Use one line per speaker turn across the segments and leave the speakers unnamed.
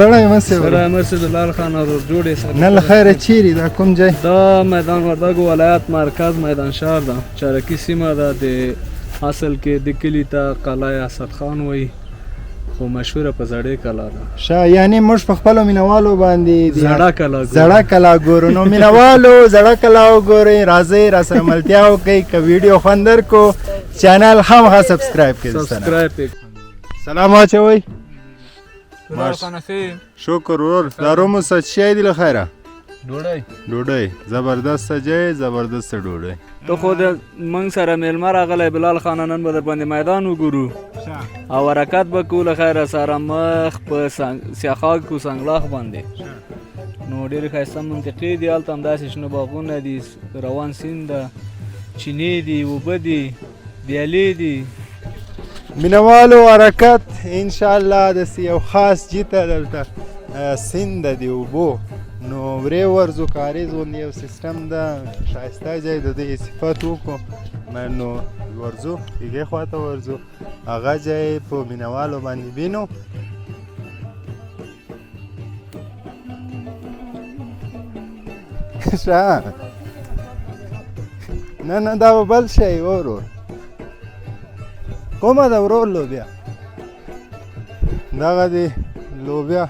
ستړی مه سې
ستړی مه سې د لال خان ورور جوړې سره
نه له خیره چیرې دا کوم ځای
دا میدان وردګو ولایت مرکز میدان شهر ده چارکي سیمه ده د اصل کې د کلي ته قلعه اسد خان وایي خو مشهوره په زړې کلا ده
ښه یعنې موږ په خپلو مینهوالو باندې
زړه
کلا ګورو نو مینهوالو زړه کلا وګورئ راځئ راسره ملتیا وکړئ که ویډیو خوند درکړو چینل خامخا سبسکرایب کړئ سلام اچوئ شکر ورور دا رومو څه شی دی له خیره ډوډۍ زبردسته جای زبردسته ډوډۍ
ته خو د موږ سره میلمه راغلی بلال خانه نن به در باندې میدان وګورو او حرکت به کوو له خیره سره مخ په سیاخاک کو سنګلاخ باندې نو ډېرې ښایسته منطقې دي هلته همداسې شنه باغونه دي روان سیند ده چینې دي اوبه دي ویالې دي
مینهوالو حرکت انشاءالله داسې یو خاص جي ته دلته سیند ده د اوبو نو ورې ورځو کاریز غوندې یو سیسټم ده ښایسته ځای د دې صفت وکړو نو ورځو هغې خواته ورځو هغه ځای په مینهوالو باندې وینو ښه نه دا به بل شی ورور کومه ده ورور لوبیا دغه دی لوبیا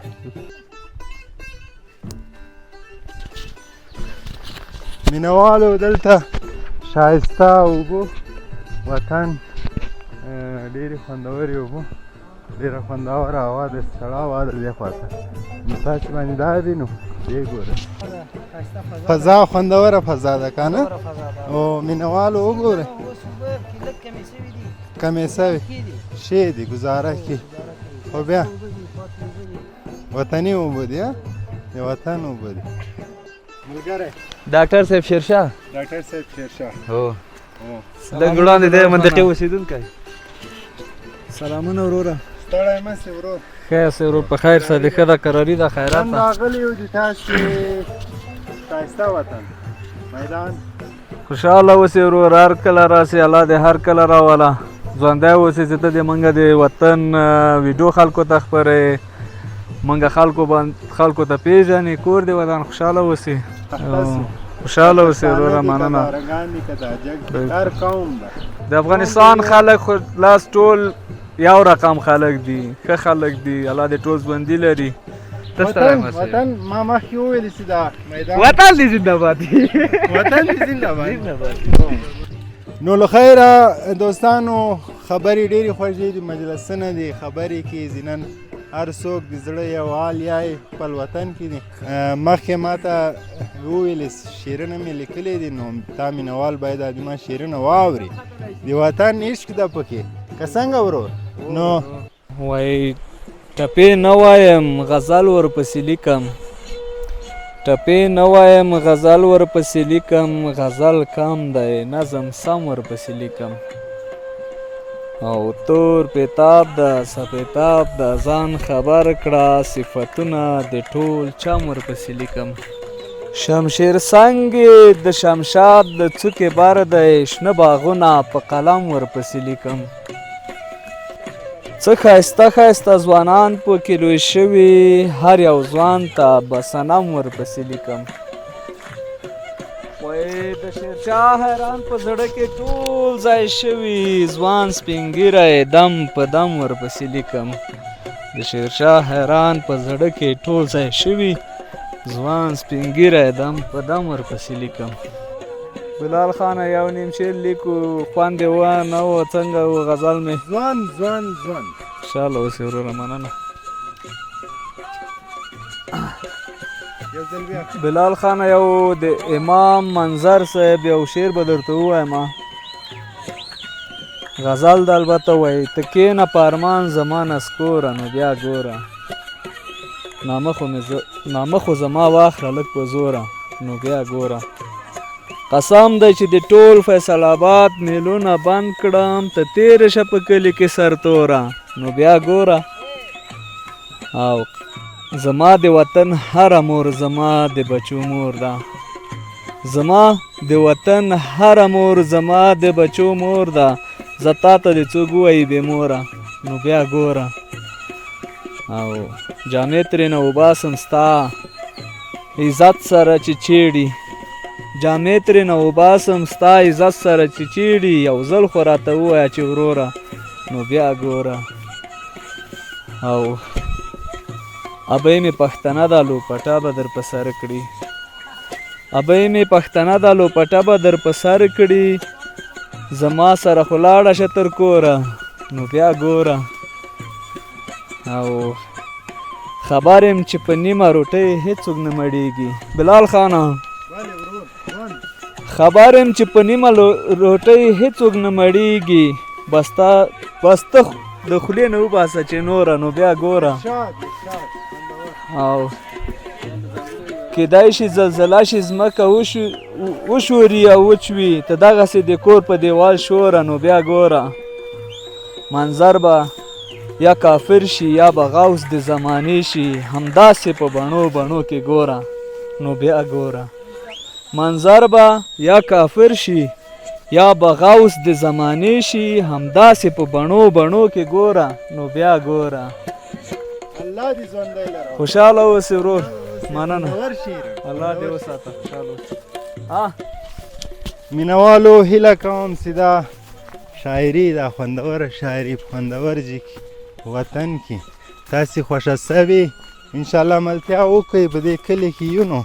مینهوالو دلته ښایسته اوبه وطن ډېرې خوندورې اوبه ډېره خوندوره هوا ده سړه هوا ده دې خواته نو تاسې باندې دا وینو دې ګوره فضا خوندوره فضا ده که نه او مینهوالو وګورئ کمې سوي ښې دي ګزاره کې خو بیا وطني اوبه دي د وطن اوبه دي ملګری
ډاکټر صاحب شیرشاه هو لږ وړاندې د منطقې اوسېدونکی سلامونه وروره
ستړی مه سې ورور
ښه یاست ورور په خیر صدقه ده قراري ده خیرات
هم راغلي یو د تاسې ښایسته وطن میدان
خوشحاله اوسې ورور هر کله راسې الله دې هر کله راوله ژوندی اوسې چې ته د موږ د وطن ویډیو خلکو ته خپرې موږ خلکو ته پیژنې کور دې ودان خوشحاله اوسې خوشحاله اوسې وروره مننه
هر قوم ده
د افغانستان خلک خو لاس ټول یو رقم خلک دي ښه خلک دي الله دې ټول ژوندي لري
وطن ما مخکې وویلې چې دا میدان
وطن دې زنده باد
وطن دې زنده باد نو له خیره دوستانو خبرې ډېرې خوږې دي مجلسونه دي خبرې کېږي نن هر څوک د زړه یو حال یای خپل وطن کې دي مخکې ما ته وویلې شعرونه مې لیکلي دي نو تا مینهوال باید د ما شعرونه واوري د وطن عشق ده پکې که څنګه ورور نو
وایي ټپې نه وایم غزل ورپسې لیکم ټپې نه وایم غزل ورپسې لیکم غزل کم دی نظم سم ورپسې لیکم او تور پیتاب ده سپیتاب ده ځان خبر کړه صفتونه د ټول چم ورپسې لیکم شمشیر څنګ د شمشاد د څوکې بر دی شنه باغونه په قلم ورپسې لیکم څه ښایسته ښایسته ځوانان پکې لوی شوي هر یو ځوان ته به صنم ورپسې لیکم وایي د شیرشاه حیران په زړه کې ټول ځای شوي ځوان سپین ږیری دم په دم ورپسې لیکم د شیرشاه حیران په زړه کې ټول ځای شوي ځوان سپین ږیری دم په دم ورپسې لیکم بلال خانه یو نیم شعر لیکو خوند یې ونه و څنګه و غزل مې
ځوان
خوشحاله اوسې وروره مننه بلال خانه یو د امام منظر صاحب یو شعر به درته ووایم غزل د البته وایي ته کښېنه په ارمان زما نسکوره نو بیا ګوره نامه خو زما واخله لږ په زوره نو بیا ګوره قسم دی چې د ټول فیصل آباد میلونه بند کړم ته تېره شه په کلي کې سرتوره نو بیا ګوره او زما د وطن هره مور زما د بچو مور ده زما د وطن هره مور زما د بچو مور ده زه تا ته د څوک ووایي بې موره نو بیا ګوره او جامې ترېنه وباسم ستا عزت سره چې چیړي جامې ترېنه وباسم ستا عزت سره چې چیړي یو ځل خو راته ووایه چې وروره نو بیا ګوره او ابۍ مې پښتنه ده لوپټه به در په سر کړي ابۍ مې پښتنه ده لوپټه به در په سر کړي زما سره خو لاړه شه تر کوره نو بیا ګوره او خبر یم چې په نیمه روټۍ هېڅوک نه مړېږي بلال خانه خبر یم چې په نیمه روټۍ هېڅوک نه مړېږي بس ته د خولې نه وباسه چې نوره نو بیا ګوره او کیدای شي زلزله شي ځمکه وشوري او وچوي ته دغسې د کور په دیوال شوره نو بیا ګوره منظر به یا کافر شي یا به غوث د زمانې شي همداسې په بڼو بڼو کې ګوره نو بیا ګوره منظر به یا کافر شي یا به غوث د زمانې شي همداسې په بڼو بڼو کې ګوره نو بیا ګوره
الله دې ژوندی لره
خوشحاله اوسې ورور مننه الله دې وساته خوشحاله اوسې
مینوالو هیله کوم چې دا شاعري دا خوندوره شاعري په خوندور ځای کې وطن کې تاسې خوښه سوې انشاءالله ملتیا وکړئ په دې کلي کې یو نو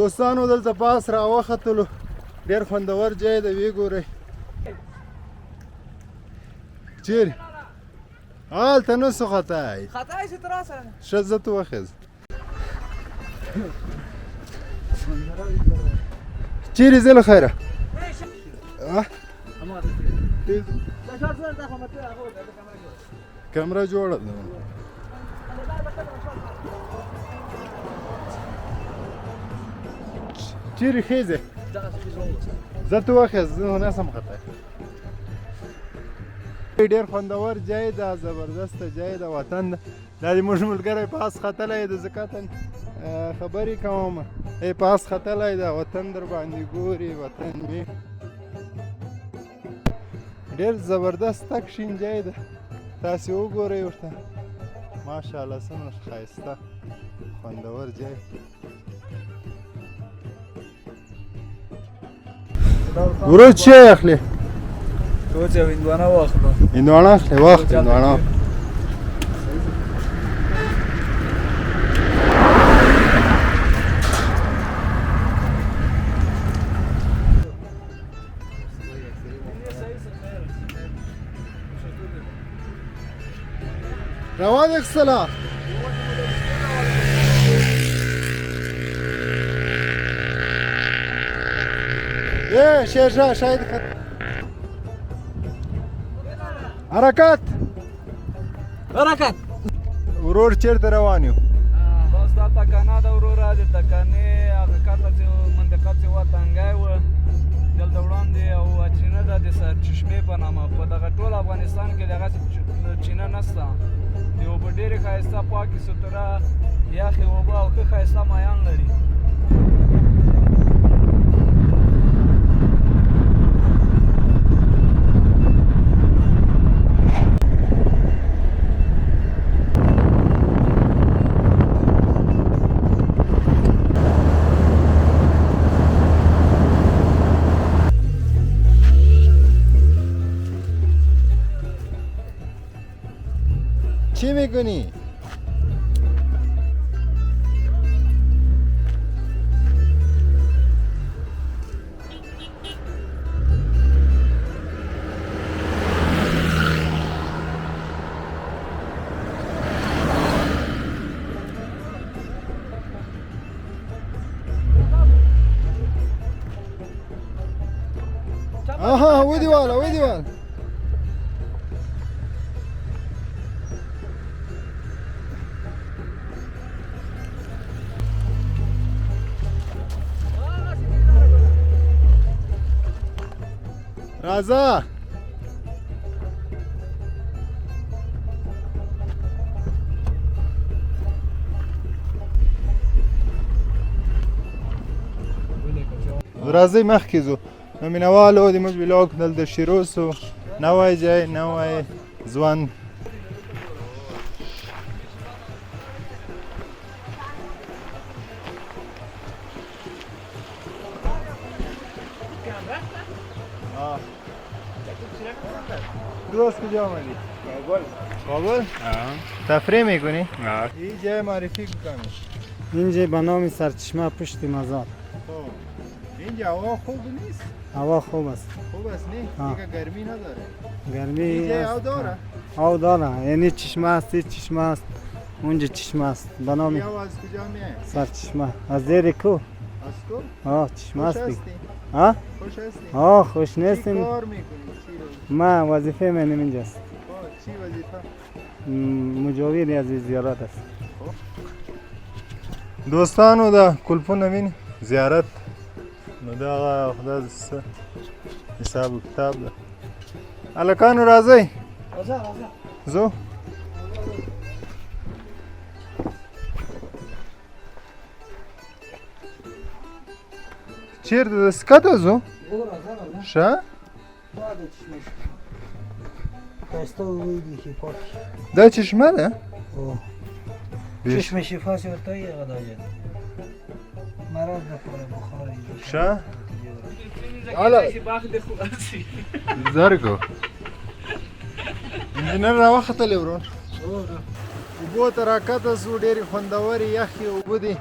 دوستانو دلته پاس راوختلو ډېر خوندور ځای دی ویې ګورئ چیرې هلته نه سو خطای ښه زه ته وخېز چیرې ځې له خیره کمره جوړه ده چیرې خېزې زه ته وخېز زه نه سم خطای ډېر خوندور ځای ده زبردسته ځای ده وطن ده دا د موږ ملګری پاس ختلی ده زه کتن خبرې کوم پاس ختلی ده وطن در باندې ګوري وطن وي ډېر زبردست تک شین ځای ده تاسې وګورئ ورته ماشاءالله څومره ښایسته خوندور ځای ورور چی اخلي؟
روز یو هندوانه واخلو
هندوانه اخلي واخله هندوانه روان اکسلا شیرشاه شاید خط حرکت ورور چیرته روان یو
بس دا تکانه ده وروره د تکانې هغه کته چې منطقه چې وه تنګی وه دلته وړاندې یو چینه ده د سرچشمې په نامه په دغه ټول افغانستان کې دغسې چینه نشته د اوبه ډېرې ښایسته پاکې سوتره یخې اوبه او ښه ښایسته مایان لري
بازی میکنی؟ آها ودی والا ودی والا رضا راځئ مخکې ځو نو مینهوالو د موږ ولاګ دلته شروع سو نوی ځای نوی ځوان تو از کجا آمدی؟ کابل. کابل؟ تفریح میکنی؟ این جای معرفی کنی؟
اینجا به نام سرچشمه پشت مزار.
اینجا هوا خوب نیست؟
هوا خوب است.
خوب است نه؟ دیگه گرمی نداره.
گرمی
اینجا آب داره؟
آب داره. یعنی چشمه است، چشمه است. اونجا چشمه است. به نام
یا از کجا میای؟
سرچشمه. از زیر کو.
از کو؟
چشمه است.
خوش هستی؟ خوش هستی؟
خوش نیستیم.
چی کار میکنی؟
ما وظیفه منم اینجاست.
چی وظیفه؟
مجاوری از زیارت است.
دوستانو دا کلپونه ویني زیارت نو دا خدای څه حساب و کتاب ده هلکانو راځئ ځو چیرته د سکته ځو ښه دا چشمه ده
چشم شفاسی و تایی غداجد مرض بخوره بخاری
شه؟ حالا زرگو انجینر را وختلی ورون اوبو ته راکته سو ډېرې خوندورې یخې اوبه دي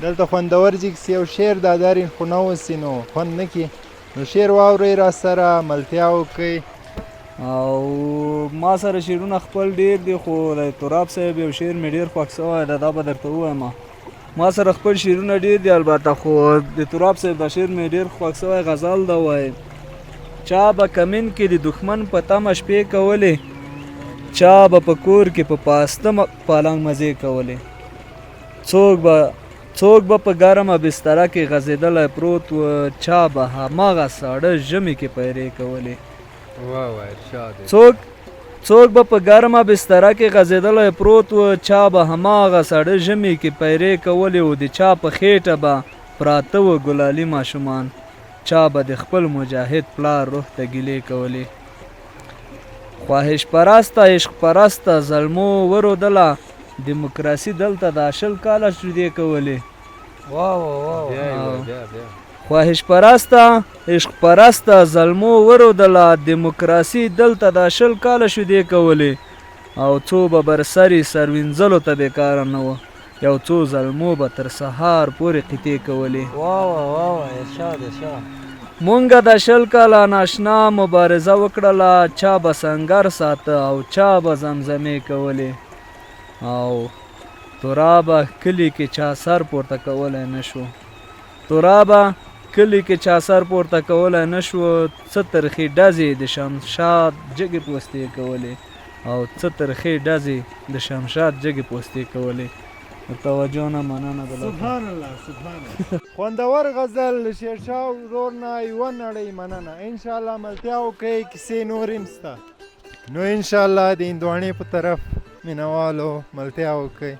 دلته خوندور جګسي او شعر دا دارین خو نه اوسي نو خوند نه کي نو شعر واورئ را سره ملتیا وکئ
او ما سره شعرونه خپل ډېر دي خو د تراب صاحب یو شعر مې ډېر خوښ سوی دی دا به درته ووایم ما سره خپل شعرونه ډېر دي البته خو د تراب صاحب دا شعر مې ډېر خوښ سوی غزل ده وایي چا به کمین کې د دښمن په تمه شپې کولې چا به په کور کې په پاسته پالنګ مزې کولې څوک به په ګرمه بستره کې غځېدلی پروت و چا به هماغه ساړه ژمي کې پیرې کولې څوک به په ګرمه بستره کې غځېدلی پروت و چا به هماغه ساړه ژمي کې پیرې کولې او د چا په خېټه به پراته و ګلالي ماشومان چا به د خپل مجاهد پلار روح ته ګیلې کولې خواهش پرسته عشق پرسته ظلمو ورودله دیموکراسي دلته د 80 کاله شودې کولې خواهش پرسته عشق پرسته ظلمو ورودله دیموکراسي دلته د 80 کاله شودې کولې او څو به برسري سروینځلو ته بېکاره نه وه یو څو ظلمو به تر سهار پورې قطې کولې مونږه د 80 کاله ناشنا مبارزه وکړله چا به سنګر ساته او چا به زمزمې کولې او ترابه کلي کې چا سر پورته کولی نه شو ترابه کلي کې چا سر پورته کولی نه شو څه ترخې ډزې د شمشاد جګې پوستې کولې او څه ترخې ډزې د شمشاد جګې پوستې کولې توجه نه مننه بلال.
سبحان الله سبحان الله. خوندور غزل شیرشاه ورور نه یوه نړۍ مننه. انشاءالله ملتیا وکړئ کیسې نورې هم شته نو انشاءالله د هندواڼې په طرف مینوالو ملتیا وکړئ.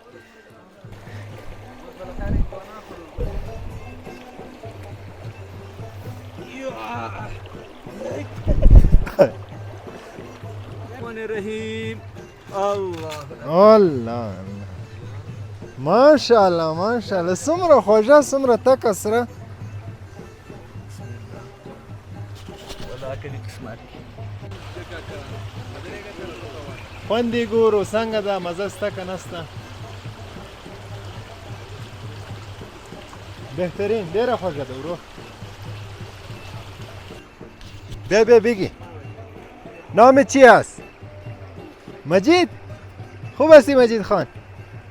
رحیم الله
الله ماشاءالله ماشاءالله څومره خوږه څومره تکه سره. خوند یې ګورو څنګه ده مزه شته که نه شته. بهترین ډېره خوږه ده ورو. بیا بگی نام چی است؟ مجید؟ خوب هستی مجید خان؟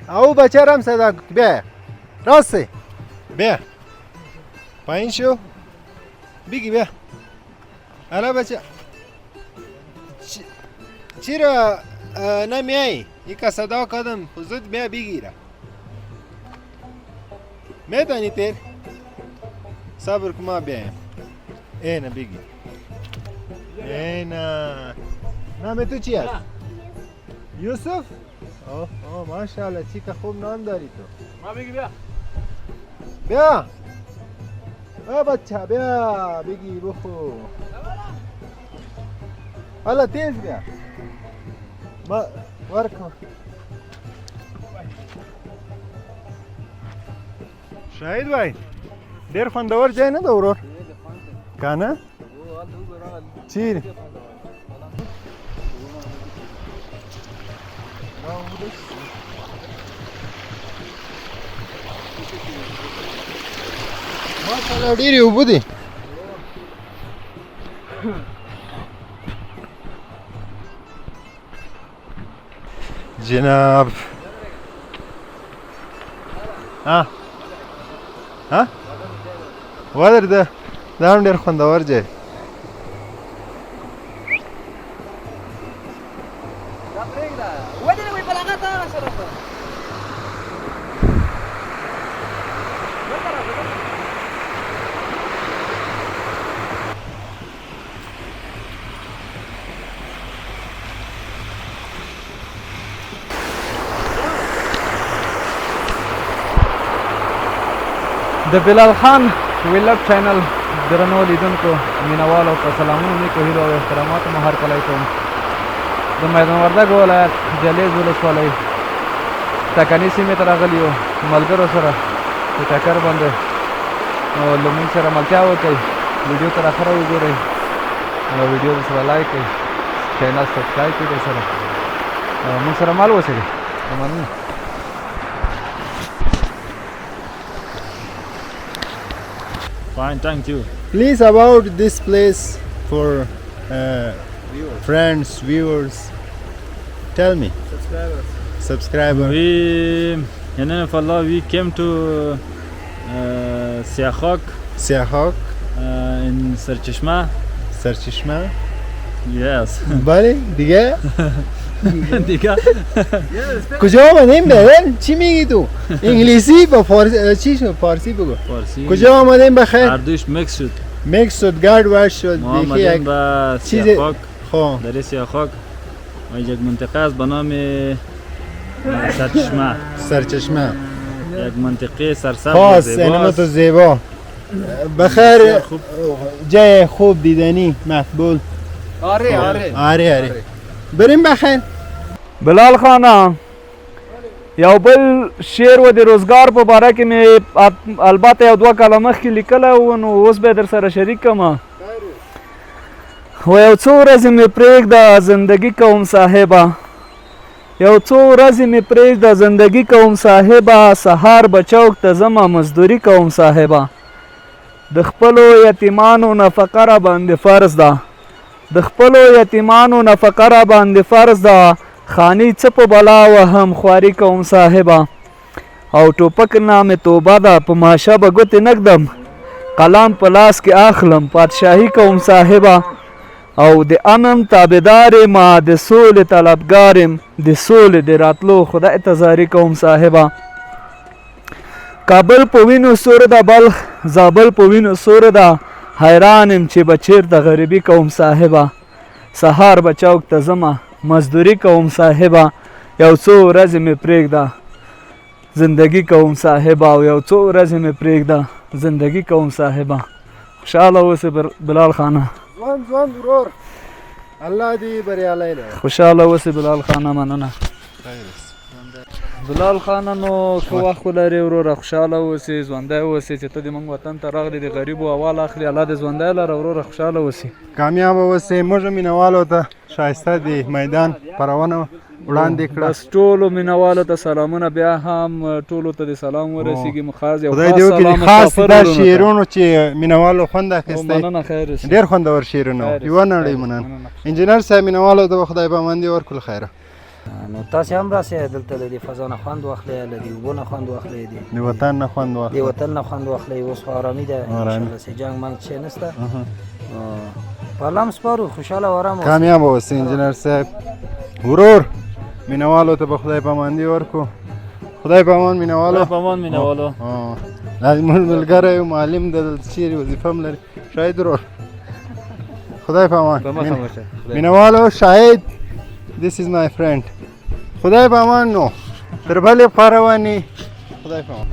او بچه رم صدا بیا راسته بیا پایین شو بگی بیا. حالا بچه چرا نمیایی؟ یکا صدا کردم زود بیا بگیره. میدانی تیر؟ صبر که ما بیایم. اینه بگی. اینه نام تو چی هست؟ یوسف؟ اوه ماشاءالله چی که خوب نام داری تو.
ما بگی بیا.
بیا بچه بیا بگی بخو. حالا تیز بیا. ما ورکن. شاهد بای ډیر خوندور ځای نه ده ورور که نه؟ چیرې؟ ماشاءالله ډېرې اوبه دي. جناب ودر ده دا هم ډېر خوندور ځای.
د بلال خان ویلګ چینل درنو لیدونکو مینوالو په سلامونو نیکو هیلو او احتراماتو مو هرکلی کوم. د میدان وردګ ولایت جلیز ولسوالۍ ټاکني سیمې ته راغلي یو ملګرو سره په ټکر باندې نو له موږ سره ملتیا وکړئ. ویډیو تر اخره وګورئ او ویډیو سره لایک کړئ، چینل سبسکرایب کړئ، سره موږ سره مل اوسئ. مننه.
Fine, thank you.
Please about this place for friends, viewers. Tell me. Subscriber.
We, in the name of Allah, we came to Siakhok
Siakhok.
in Sarchishma.
Sarchishma.
Yes.
بله دیگه؟
دیگه
کجا آمدیم ببین؟ چی میگی تو؟ انگلیسی با فارسی چی شد؟ فارسی بگو.
فارسی.
کجا آمدیم بخیر؟
هر دوش مکس شد.
مکس شد، گرد وش شد.
ما آمدیم به سیاخاک.
خب.
در سیاخاک و یک منطقه است به نام سرچشمه.
سرچشمه.
یک منطقه سرسبز
خاص
زیبا
اینما
است.
تو زیبا. بخیر جای خوب دیدنی مقبول. آره بریم بخیر.
بلال خان یو بل شعر و د روزګار په باره کې مې البته یو دوه کاله مخکې لیکلی و نو اوس به یې در سره شریک کړم. و یو څو ورځې مې پرېږده زندګي کوم صاحبه، یو څو ورځې مې پرېږده زندګي کوم صاحبه، سهار به چوک ته ځمه مزدوري کوم صاحبه. د خپلو یتیمانو نفقه را باندې فرض ده، د خپلو یتیمانو نفقه را باندې فرض ده، خاني څه په بلا وهم خواري کوم صاحبه. او ټوپک نامې توبه ده، په ماشه به ګوتې نږدم، قلم په لاس کې اخلم پادشاهي کوم صاحبه. او د امن تابعدار ما د سولې طلبګار یم، د سولې د راتلو خدای ته زاري کوم صاحبه. کابل په وینو سور ده بلخ زابل په وینو سور ده حیران یم چې به چېرته غریبي کوم صاحبه سهار به چوک ته ځمه مزدوري کوم صاحبه یو څو ورځې مې پرېږده زندگی کوم صاحبه او یو څو ورځې مې پرېږده زندگی کوم صاحبه خوشحاله اوسې بلال خانه
ځوان ځوان ورور الله دې بریالی دی
خوشحاله اوسې بلال خانه مننه بلال خانه نو که وخت ولرې وروره خوشحاله اوسې ژوندی اوسې چې ته دې موږ وطن ته راغلې د غریبو احوال اخلي الله دې ژوندی لره وروره خوشحاله اوسې
کامیابه اوسې موږ مینوالو ته ښایسته د میدان پرونه وړاندې کړه
بس ټولو مینوالو ته سلامونه بیا هم ټولو ته د سلام ورسېږي مخاز یو
خدای دې وکړي خاص دا شعرونو چې مینوالو خوند اخیستی
مننه خیر اوسې
ډېر خوندور شعرونه وو یوه نړۍ مننه انجینر صاحب مینوالو ته به خدای پاماني ورکړو خیره
نو تاسې هم راسئ دلته له دې فضا نه خوند واخلئ له دې اوبو نه خوند واخلئ
د وطن نه خوند
د
واخلئ
وطن نه خوند واخلئ اوس خو ارامي ده انشاءالله چې جنګ منګ شی نشته په الله هم سپارو خوشحاله او ارام
کامیاب اوسئ انجینر صاحب ورور مینوالو ته به خدای پاماندي ورکړو خدای پامان مینوالو
پامان مینوالو
دا زموږ ملګری یو معلم د دلته چیرې وظیفه هم لري شاهد ورور خدای پامان مینوالو شاهد this is my friend خدای پامان نو تر بلې خوا روانې خدای پامان